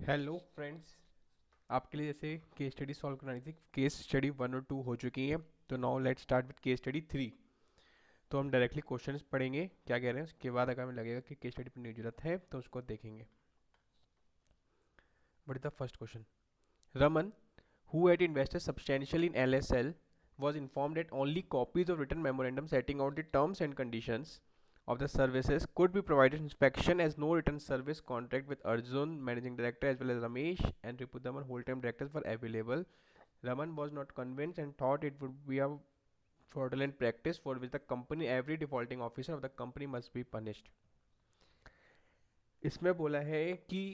Hello friends, आपके लिए जैसे केस स्टडी सॉल्व करानी थी। केस स्टडी 1 और 2 हो चुकी है, तो now let's start with case study 3। तो हम डायरेक्टली क्वेश्चंस पढ़ेंगे क्या कह रहे हैं, उसके बाद अगर हमें लगेगा कि केस स्टडी पढ़ने की जरूरत है तो उसको देखेंगे। What is the first question? Raman, who had invested substantially in LSL, was informed that only copies of written memorandum setting out the terms and conditions of the services could be provided inspection, as no written service contract with Arjun, managing director, as well as Ramesh and Ripudaman, whole-time directors, were available. Raman was not convinced and thought it would be a fraudulent practice for which the company, every defaulting officer of the company must be punished. इसमें बोला है कि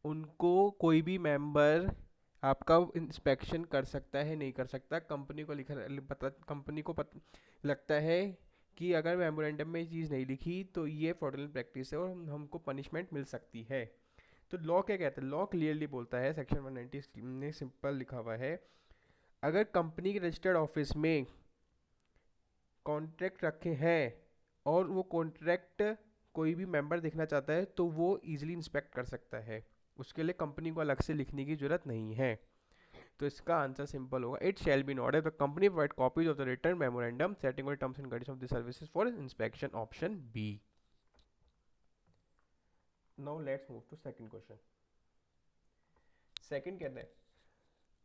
उनको कोई भी member आपका inspection कर सकता है, नहीं कर सकता। कंपनी को लिखा पता, कंपनी को लगता है कि अगर मेमोरेंडम में ये चीज़ नहीं लिखी तो ये फ्रॉडुलेंट प्रैक्टिस है और हमको पनिशमेंट मिल सकती है। तो लॉ क्या कहता है? लॉ क्लियरली बोलता है, सेक्शन 190 में सिंपल लिखा हुआ है, अगर कंपनी के रजिस्टर्ड ऑफिस में कॉन्ट्रैक्ट रखे हैं और वो कॉन्ट्रैक्ट कोई भी मेंबर देखना चाहता है तो वो इजीली इंस्पेक्ट कर सकता है, उसके लिए कंपनी को अलग से लिखने की जरूरत नहीं है। तो इसका आंसर सिंपल होगा, it shall be not the company provide copies of the return memorandum setting terms and condition of the services for inspection, option B. Now let's move to second question. Second कहता है,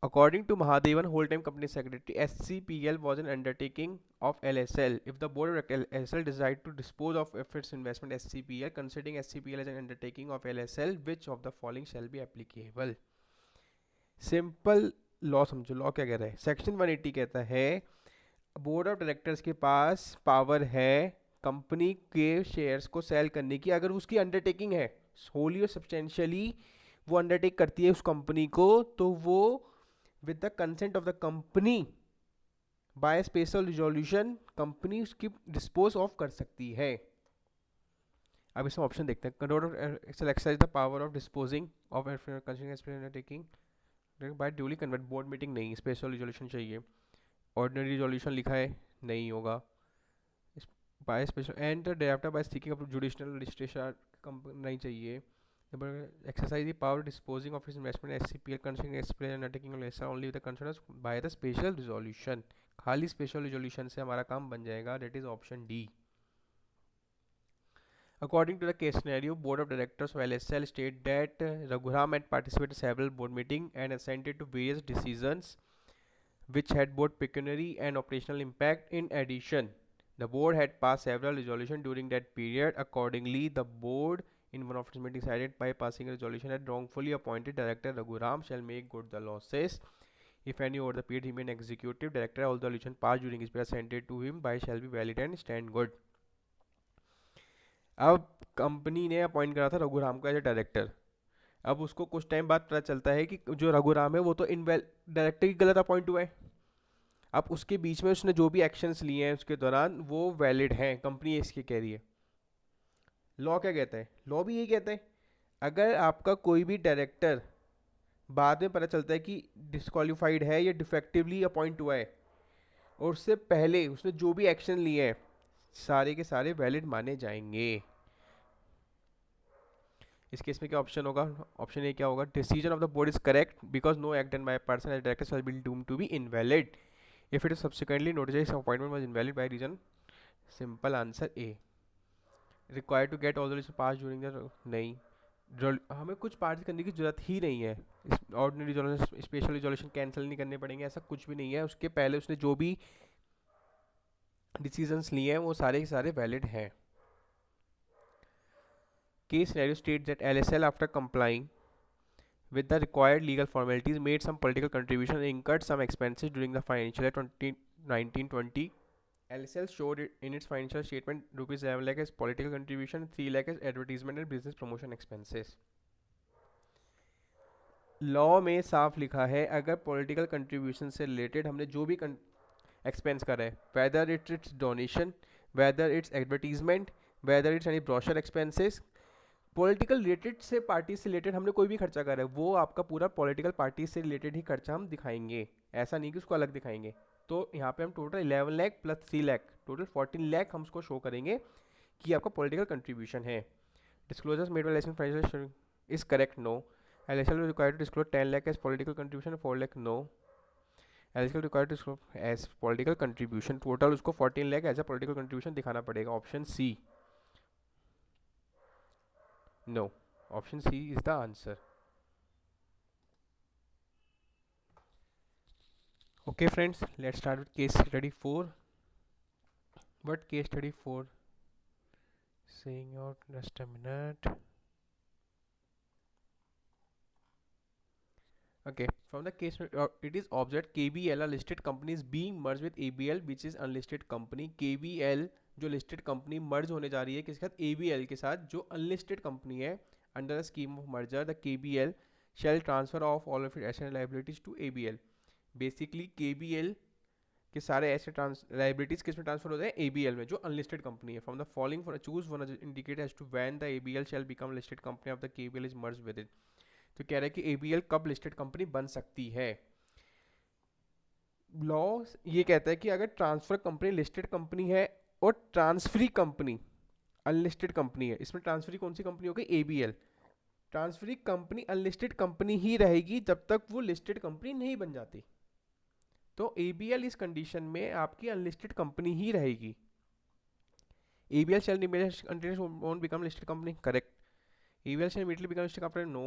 according to Mahadevan, whole-time company secretary, SCPL was an undertaking of LSL. If the board of LSL decide to dispose of its investment SCPL, considering SCPL as an undertaking of LSL, which of the following shall be applicable? Simple law समझो। Law क्या कह रहा है? Section 180 कहता है board of directors के पास power है company के शेयर्स को सेल करने की, अगर उसकी अंडरटेकिंग है, होली और सब्सटेंशियली वो अंडरटेक करती है उस कंपनी को, तो वो with the consent of the company by special resolution company उसकी डिस्पोज ऑफ कर सकती है। अब इसमें ऑप्शन देखते हैं। Control exercise the power of disposing of undertaking bye duly convert. Board meeting नहीं, स्पेशल रिजोल्यूशन चाहिए। ऑर्डिनरी रिजोल्यूशन लिखा है, नहीं होगा। By special and director by seeking up jurisdictional registration नहीं चाहिए। exercise the power disposing of his investment SCPL considering SCPL undertaking lesser only with the concern by the special resolution। खाली special resolution से हमारा काम बन जाएगा, that is option D। According to the case scenario, board of directors of LSL state that Raghuram had participated in several board meetings and assented to various decisions which had both pecuniary and operational impact. In addition, the board had passed several resolutions during that period. Accordingly, the board in one of its meetings decided by passing a resolution that wrongfully appointed director Raghuram shall make good the losses if any over the period remain executive director, all the resolution passed during his period assented to him by shall be valid and stand good। अब company ने appoint करा था रघुराम को as a director. अब उसको कुछ time बाद पता चलता है कि जो रघुराम है वो तो इनवेल डायरेक्टर की गलत अपॉइंट हुआ है। अब उसके बीच में उसने जो भी एक्शंस लिए हैं उसके दौरान वो वैलिड हैं, कंपनी इसके कह रही है। लॉ क्या कहता है? लॉ भी यही कहता है, अगर आपका कोई भी डायरेक्टर बाद में पता चलता है कि डिस्क्वालीफाइड है या डिफेक्टिवली अपॉइंट हुआ है और उससे पहले उसने जो भी एक्शन लिए हैं सारे के सारे वैलिड माने जाएंगे। इस केस में क्या ऑप्शन होगा? ऑप्शन ए क्या होगा? Decision of the board is correct because no act done by person as director shall be doomed to be invalid if it is subsequently noticed appointment was invalid by reason। simple answer A। required to get all the resolution passed during the नहीं, हमें कुछ parts करने की जरूरत ही नहीं है। Ordinary resolution special resolution cancel नहीं करने पड़ेंगे, ऐसा कुछ भी नहीं है। उसके पहले उसने जो भी डिसीजंस लिए हैं वो सारे के सारे वैलिड हैं। Case scenario state that LSL after complying with the required legal formalities made some political contribution and incurred some expenses during the financial year 2019-20। LSL showed it in its financial statement rupees 11 lakh as political contribution, 3 lakh as advertisement and business promotion expenses। Law में साफ लिखा है अगर political contribution से related हमने जो भी expense करा है, whether it's donation, whether it's advertisement, whether it's any brochure expenses, political related से पार्टी से रिलेटेड हमने कोई भी खर्चा करा है वो आपका पूरा पॉलिटिकल पार्टी से रिलेटेड ही खर्चा हम दिखाएंगे, ऐसा नहीं कि उसको अलग दिखाएंगे। तो यहाँ पे हम total 11 lakh plus 3 lakh total 14 lakh हम उसको शो करेंगे कि आपका पॉलिटिकल कंट्रीब्यूशन है। Disclosures made by licence financial is correct? No. LSL was required to disclose 10 lakh as political contribution, 4 lakh no. LSL required to disclose as political contribution, total उसको 14 lakh as a political contribution दिखाना पड़ेगा. Option C, no. Option C is the answer. Okay friends, let's start with case study 4. What case study 4 saying out? Just a minute. Okay, from the case it is observed KBL, a listed company, is being merged with ABL which is unlisted company. KBL जो listed company merge होने जा रही है किसके साथ? ABL के साथ जो unlisted company है. Under the scheme of merger, the KBL shall transfer of all of its assets and liabilities to ABL. Basically KBL कि सारे एसेट लाइबिलिटीज किस में ट्रांसफर होते हैं? एबीएल में, जो अनलिस्टेड कंपनी है. From the following for choose one indicate as to when the ABL shall become listed company of the KBL is merge with it. तो कह रहा है कि एबीएल कब लिस्टेड कंपनी बन सकती है. लॉ ये कहता है कि अगर ट्रांसफर कंपनी लिस्टेड कंपनी है और ट्रांसफरी कंपनी अनलिस्टेड कंपनी है, इसमें ट्रांसफरी कौन सी कंपनी होगी? ABL. Transferee company unlisted company ही रहेगी जब तक वो लिस्टेड कंपनी नहीं बन जाती. तो एबीएल इस कंडीशन में आपकी अनलिस्टेड कंपनी ही रहेगी. ABL shall continuously become listed company, correct. ABL shall immediately become listed company, no.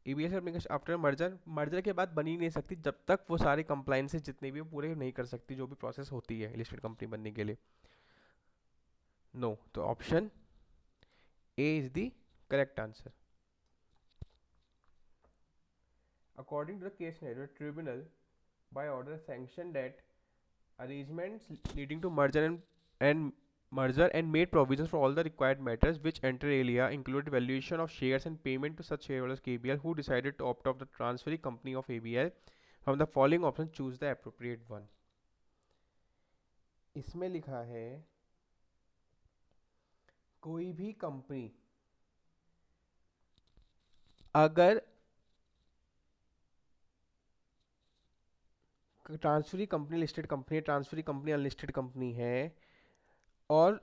ABL shall after merger के बाद बन ही नहीं सकती जब तक वो सारे कंप्लायंसेस जितने भी पूरे नहीं कर सकती जो भी प्रोसेस होती है लिस्टेड कंपनी बनने के लिए, नो. तो option A is the correct answer. According to the case scenario, tribunal by order sanctioned that arrangements leading to merger and made provisions for all the required matters which enter alia, included valuation of shares and payment to such shareholders KBL who decided to opt out the transferee company of ABL. From the following options choose the appropriate one. इसमें लिखा है कोई भी company अगर transferee company listed company, transferee company unlisted company है और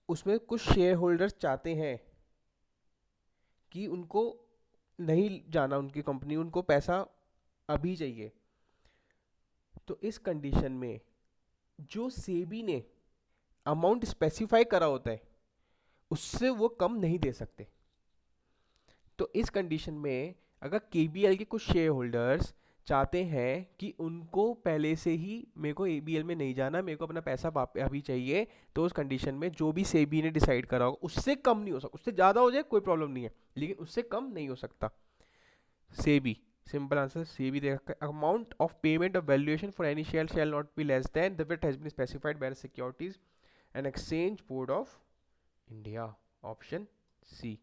उसमें कुछ शेयर होल्डर्स चाहते हैं कि उनको नहीं जाना उनकी कंपनी, उनको पैसा अभी चाहिए, तो इस कंडीशन में जो सेबी ने अमाउंट स्पेसिफाई करा होता है उससे वो कम नहीं दे सकते. तो इस कंडीशन में अगर केबीएल के कुछ शेयर होल्डर्स चाहते हैं कि उनको पहले से ही मेरे को एबीएल में नहीं जाना, मेरे को अपना पैसा अभी चाहिए, तो उस कंडीशन में जो भी सेबी ने डिसाइड करा होगा उससे कम नहीं हो सकता. उससे ज़्यादा हो जाए कोई प्रॉब्लम नहीं है, लेकिन उससे कम नहीं हो सकता. सेबी, सिंपल आंसर सेबी दे रखा है. Amount of payment of valuation for any share shall not be less than the wit has been specified by the securities and exchange board of India. Option C.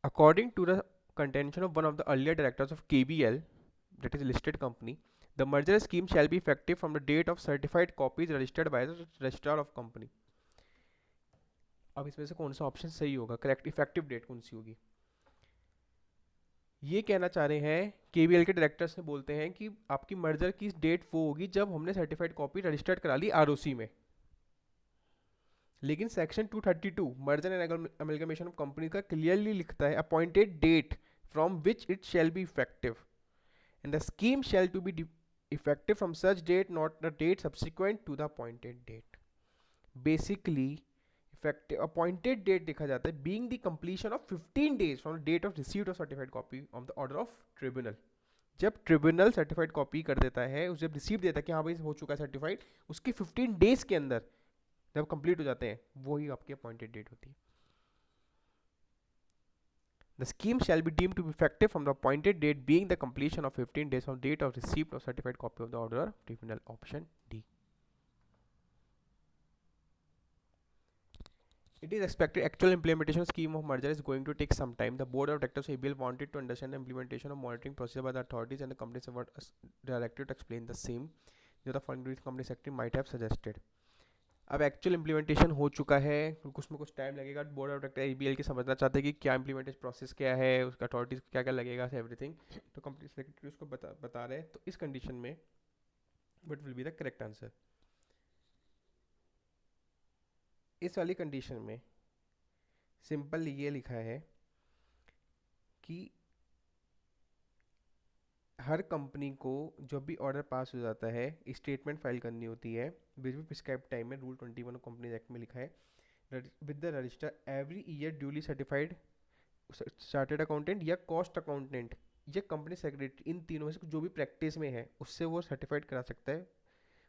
According to the contention of one of the earlier directors of KBL, that is a listed company, the merger scheme shall be effective from the date of certified copies registered by the registrar of company. अब इसमें से कौन सा option सही होगा? Correct effective date कौन सी होगी? ये कहना चाह रहे हैं केबीएल के डायरेक्टर्स ने, बोलते हैं कि आपकी मर्जर की डेट वो होगी जब हमने सर्टिफाइड कॉपी रजिस्टर्ड करा ली आरओसी में. लेकिन section 232 merger and amalgamation of company का क्लियरली लिखता है appointed date from which it shall be effective and the scheme shall to be effective from such date not the date subsequent to the appointed date. Basically effective appointed date देखा जाता है being the completion of 15 days from the date of received of certified copy of the order of tribunal. जब tribunal certified copy कर देता है, उसे जब receive देता है कि हाँ भाई हो चुका है सर्टिफाइड, उसके 15 डेज के अंदर जब कंप्लीट हो जाते हैं वही आपकी अपॉइंटेड डेट होती है. The scheme shall be deemed to be effective from the appointed date being the completion of 15 days from date of receipt of certified copy of the order of tribunal. Option D. It is expected actual implementation scheme of merger is going to take some time. The board of directors of ABL wanted to understand the implementation of monitoring procedure by the authorities and the companies were directed to explain the same. The following company secretary might have suggested. अब actual implementation हो चुका है, उसमें कुछ time लगेगा. Board of director ABL के समझना चाहते हैं कि क्या इम्प्लीमेंटेशन प्रोसेस क्या है, उसका अथॉरिटीज क्या क्या लगेगा, एवरीथिंग. तो कंपनी सेक्रेटरी उसको बता रहे हैं. तो इस कंडीशन में what will be the correct answer? इस वाली कंडीशन में सिंपल ये लिखा है कि हर कंपनी को जब भी ऑर्डर पास हो जाता है स्टेटमेंट फाइल करनी होती है विद प्रिस्क्राइब टाइम में। रूल 21 कंपनीज एक्ट में लिखा है with the register every year duly certified chartered accountant या कॉस्ट अकाउंटेंट या कंपनी सेक्रेटरी, इन तीनों में से जो भी प्रैक्टिस में है उससे वो सर्टिफाइड करा सकता है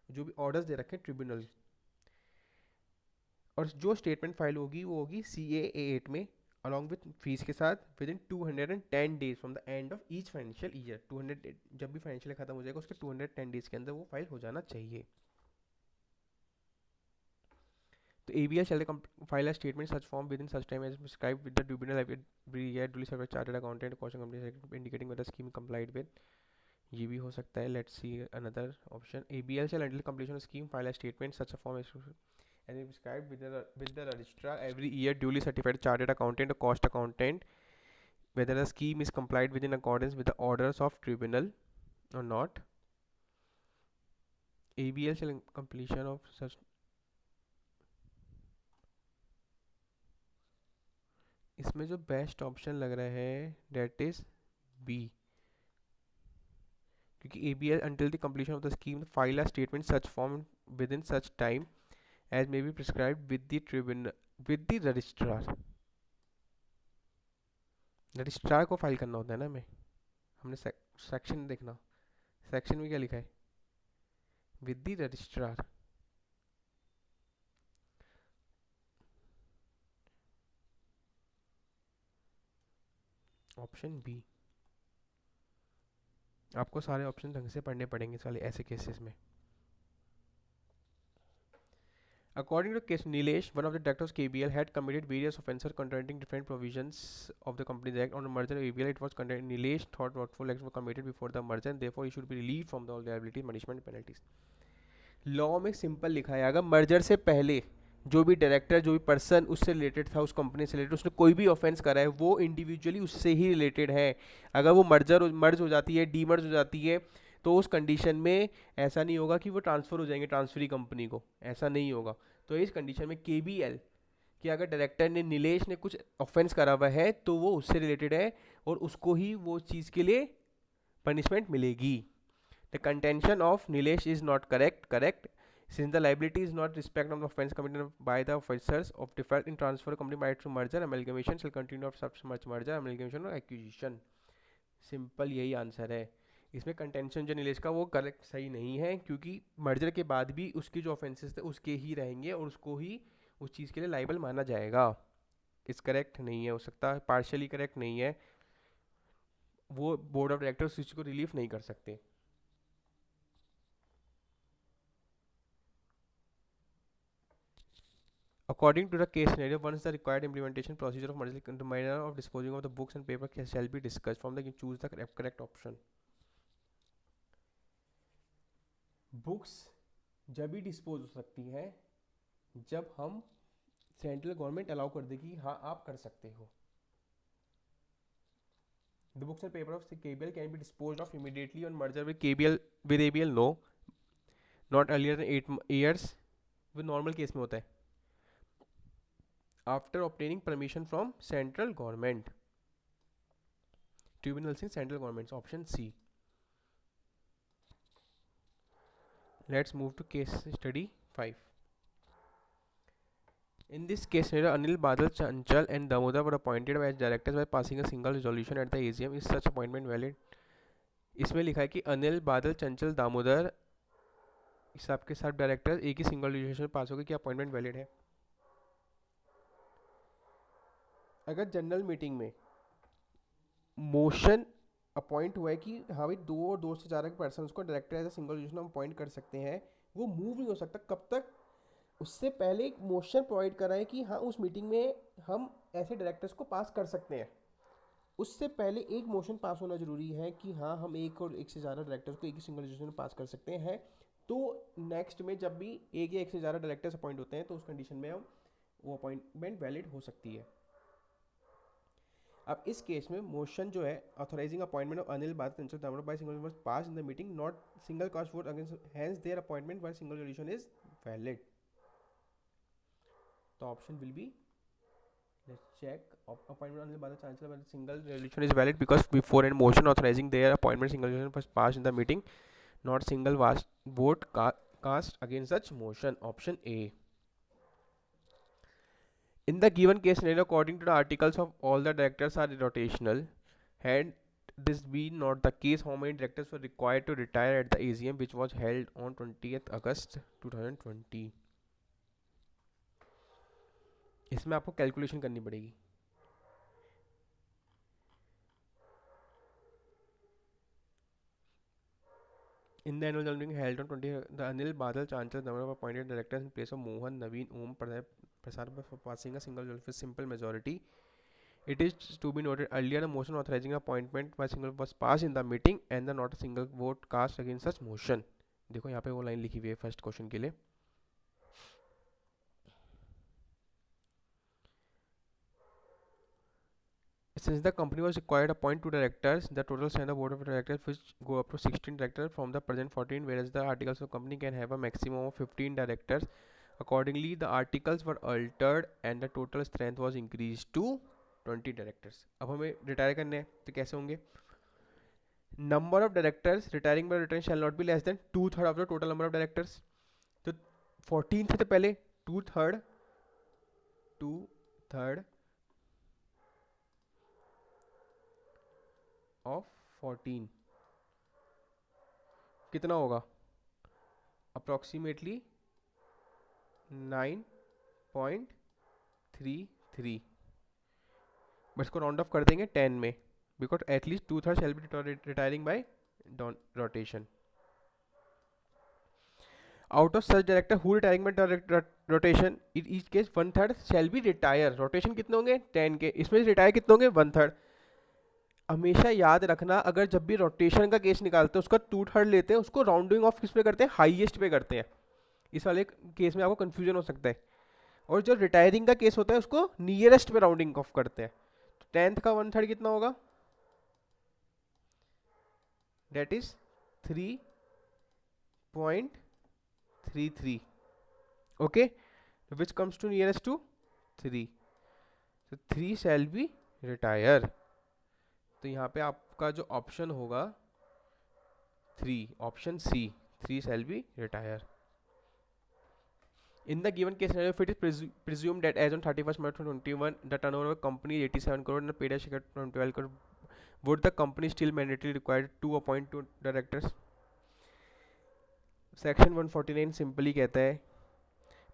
जो भी ऑर्डर्स दे रखे हैं ट्रिब्यूनल। और जो स्टेटमेंट फाइल होगी वो होगी CAA 8 में अलॉन्ग विथ फीस के साथ with in 210 days from the end of each financial year. 200 जब भी फाइनेंशियल खत्म हो जाएगा उसके 210 डेज के अंदर वो फाइल हो जाना चाहिए। तो ABL shall file a statement in such form within such time as prescribed with the tribunal every year duly certified chartered accountant caution company indicating whether scheme complied with। ये भी हो सकता है। Let's see another option. ABL shall until completion of scheme file a statement such a form as and is prescribed with the registrar every year duly certified chartered accountant or cost accountant whether the scheme is complied with in accordance with the orders of tribunal or not। ABL shall completion of such, इसमें जो best option लग रहा है date is B, क्योंकि ABL until the completion of the scheme file a statement such form within such time as may be prescribed with the tribunal with the registrar। Registrar को file करना होता है ना हमें। हमने सेक्शन देखना, section में क्या लिखा है with the registrar. Option B. आपको सारे ऑप्शन ढंग से पढ़ने पड़ेंगे साले ऐसे केसेस में। According to case Nilesh, one of the directors of KBL had committed various offences contradicting different provisions of the Companies Act. On the merger of ABL, it was condemned. Nilesh thought wrongful acts were committed before the merger and therefore he should be relieved from all liability, punishment, penalties. Law में simple लिखा है अगर merger से पहले जो भी director जो भी पर्सन उससे रिलेटेड था उस कंपनी से रिलेटेड उसने कोई भी ऑफेंस करा है वो इंडिविजुअली उससे ही रिलेटेड है। अगर वो मर्ज हो जाती है डीमर्ज हो जाती है तो उस कंडीशन में ऐसा नहीं होगा कि वो ट्रांसफ़र हो जाएंगे ट्रांसफरी कंपनी को, ऐसा नहीं होगा। तो इस कंडीशन में KBL कि अगर डायरेक्टर ने नीलेश ने कुछ ऑफेंस करा हुआ है तो वो उससे रिलेटेड है और उसको ही वो चीज़ के लिए पनिशमेंट मिलेगी। The contention of Nilesh is not correct since the liability is not respect of the offense committed by the officers of default in transfer company by to merger amalgamation shall continue of such much merger amalgamation or acquisition। Simple यही answer है। इसमें contention जो नीलेश का वो correct सही नहीं है क्योंकि मर्जर के बाद भी उसके जो ऑफेंसेस थे उसके ही रहेंगे और उसको ही उस चीज़ के लिए लाइबल माना जाएगा। इस करेक्ट नहीं है, हो सकता है पार्शियली करेक्ट नहीं है, वो बोर्ड ऑफ डायरेक्टर्स उस चीज़ को रिलीफ नहीं कर सकते। According to the case scenario, once the required implementation procedure of merger the manner of disposing of the books and paper shall be discussed. From the you choose the correct option. Books जब भी dispose हो सकती हैं जब हम central government allow कर देगी हाँ आप कर सकते हो। The books and paper of KBL can be disposed of immediately on merger with KBL with ABL no, not earlier than 8 years वो नॉर्मल केस में होता है after obtaining permission from central government tribunals in central governments। option C। Let's move to case study 5। In this case scenario, Anil Badal Chanchal and Damodar were appointed as directors by passing a single resolution at the AGM। Is such appointment valid? इसमें लिखा है कि अनिल बादल चंचल दामोदर सबके सब director एक ही single resolution pass हो गए, क्या अपॉइंटमेंट वैलिड है? अगर जनरल मीटिंग में मोशन अपॉइंट हुआ है कि हाँ भाई दो और दो से ज़्यादा पर्सन को director as a single resolution हम अपॉइंट कर सकते हैं, वो मूव नहीं हो सकता कब तक उससे पहले एक मोशन प्रोवाइड करा है कि हाँ उस मीटिंग में हम ऐसे डायरेक्टर्स को पास कर सकते हैं। उससे पहले एक मोशन पास होना जरूरी है कि हाँ हम एक और एक से ज़्यादा डायरेक्टर्स को एक ही सिंगल रेजोल्यूशन में पास कर सकते हैं। तो नेक्स्ट में जब भी एक या एक से ज़्यादा डायरेक्टर्स अपॉइंट होते हैं तो उस कंडीशन में हम वो अपॉइंटमेंट वैलिड हो सकती है। अब इस केस में मोशन जो है authorising appointment of Anil Badal Chanchal Damodar by single members pass in the meeting not single cast vote against hence their appointment by single resolution is valid. तो option will be Let's check. Appointment only by the chancellor when single resolution is valid because before any motion authorizing their appointment, single resolution was passed in the meeting, not single vote cast against such motion. Option A. In the given case scenario, according to the articles of all the directors are rotational. Had this been not the case, how many directors were required to retire at the AGM which was held on 20th August 2020? इसमें आपको calculation करनी पड़ेगी. In the annual general meeting held on 20, the Anil Badal Chancellor number of appointed directors in place of Mohan Naveen Om Prasad for passing a single vote with simple majority. It is to be noted earlier the motion authorizing appointment by single was passed in the meeting and the not a single vote cast against such motion. देखो यहाँ पे वो line लिखी हुई है first question के लिए. Since the company was required to appoint 2 directors, the total stand of board of directors which go up to 16 directors from the present 14, whereas the articles of company can have a maximum of 15 directors. Accordingly, the articles were altered and the total strength was increased to 20 directors. अब हमें retire करने हैं तो कैसे होंगे? Number of directors retiring by return shall not be less than 2/3 of the total number of directors. तो 14 थे तो पहले 2/3 ऑफ 14 कितना होगा? अप्रॉक्सीमेटली 9.33. बस इसको राउंड ऑफ कर देंगे 10 में, because at least 2/3 shall be retiring bye rotation. Out of such director who retiring by rotation, in each case 1/3 shall be retire. Rotation कितने होंगे? 10 के. इसमें रिटायर कितने होंगे? 1/3. हमेशा याद रखना, अगर जब भी रोटेशन का केस निकालते हैं उसका 2/3 लेते हैं, उसको राउंडिंग ऑफ किस पे करते हैं? हाईएस्ट पे करते हैं. इस वाले केस में आपको कंफ्यूजन हो सकता है. और जो रिटायरिंग का केस होता है उसको नियरेस्ट पे राउंडिंग ऑफ करते हैं. 10th का 1/3 कितना होगा? That is 3.33. Okay, which comes to nearest to 3. तो 3 शैल बी रिटायर. तो यहाँ पे आपका जो ऑप्शन होगा 3, option C, 3 shall be retire. In the given case scenario, if it is presumed that as on 31st March 2021 the turnover of a company is 87 crore and the paid as 12 crore, would the company still mandatorily required to appoint 2 directors? Section 149 simply कहता है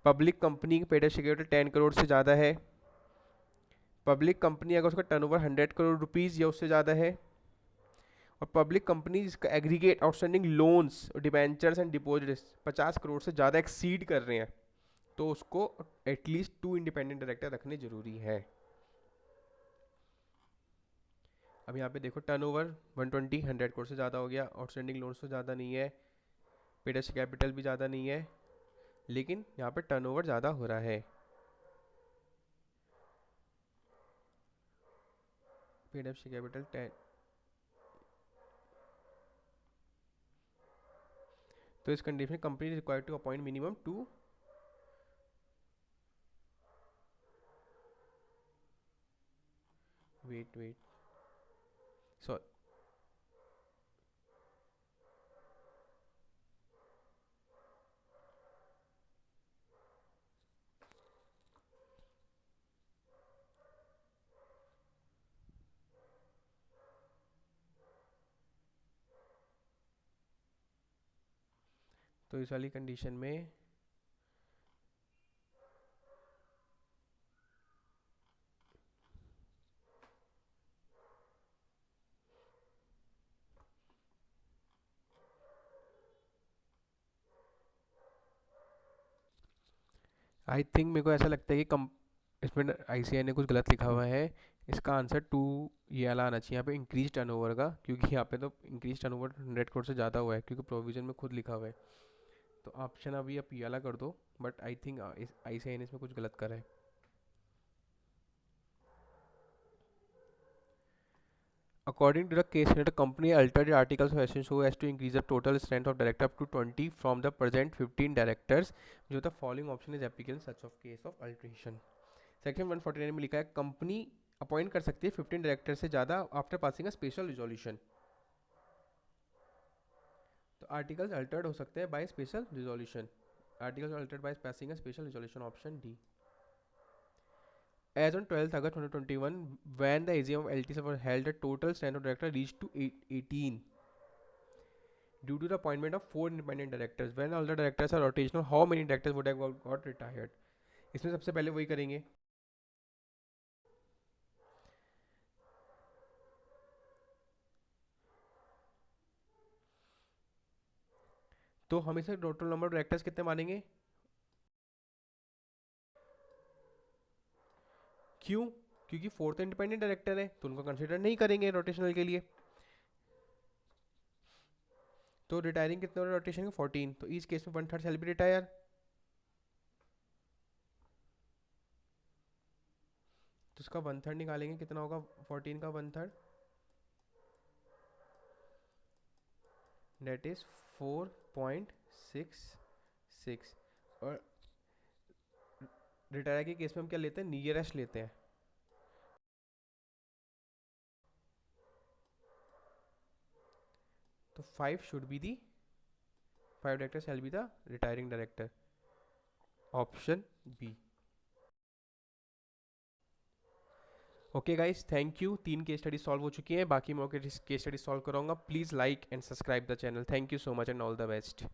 public company की paid security 10 crore से ज़्यादा है, public company अगर उसका turnover 100 crore rupees या उससे ज़्यादा है, और पब्लिक कंपनी जिसका aggregate outstanding loans, debentures and deposits 50 crore से ज़्यादा एक्सीड कर रहे हैं, तो उसको एटलीस्ट 2 इंडिपेंडेंट डायरेक्टर रखने जरूरी है. अब यहाँ पे देखो टर्नओवर 100 करोड़ से ज़्यादा हो गया, आउटस्टैंडिंग लोन्स तो ज़्यादा नहीं है, पेड कैपिटल भी ज़्यादा नहीं है, लेकिन यहाँ पे टर्नओवर ज़्यादा हो रहा है. पेड कैपिटल 10, तो इस कंडीशन में company required to appoint minimum 2. Wait sorry, तो इस वाली कंडीशन में आई थिंक मेरे को ऐसा लगता है कि इसमें आईसीआई ने कुछ गलत लिखा हुआ है. इसका आंसर 2 ये वाला आना चाहिए यहाँ पे, इंक्रीज टर्नओवर का, क्योंकि यहाँ पे तो इंक्रीज टर्नओवर 100 करोड़ से ज़्यादा हुआ है क्योंकि प्रोविजन में खुद लिखा हुआ है. तो ऑप्शन अभी आप ये वाला कर दो, बट आई थिंक आईसीआई ने इसमें कुछ गलत करा है. According to the case, the company altered the articles of association so as to increase the total strength of director up to 20 from the present 15 directors. जो the following option is applicable in such of case of alteration. Section 149 में लिखा है company appoint कर सकती है 15 director से ज़्यादा after passing a special resolution. तो आर्टिकल्स अल्टर्ड हो सकते हैं by special resolution. Articles Altered by passing a special resolution, option D. As on 12th August 2021, when the AGM of LTC was held, the total strength of director reached to 18. Due to the appointment of 4 independent directors, when all the directors are rotational, how many directors would have got retired? इसमें सबसे पहले वही करेंगे। तो हम इसे total number of directors कितने मानेंगे? क्यों? क्योंकि फोर्थ इंडिपेंडेंट डायरेक्टर है तो उनको कंसिडर नहीं करेंगे रोटेशनल के लिए। तो रिटायरिंग कितने रोटेशन के? 14। तो इस केस में 1/3 शैल बी रिटायर। तो उसका 1/3 निकालेंगे, कितना होगा 14 का 1/3? That is 4.66। और रिटायर के केस में हम क्या लेते हैं? नियरेस्ट लेते हैं। तो 5 should be the 5 director shall be the retiring director, option B. Okay guys, thank you. 3 case study solve हो चुकी हैं, बाकी मैं केस स्टडी सॉल्व कराऊंगा। Please like and subscribe the channel. Thank you so much and all the best.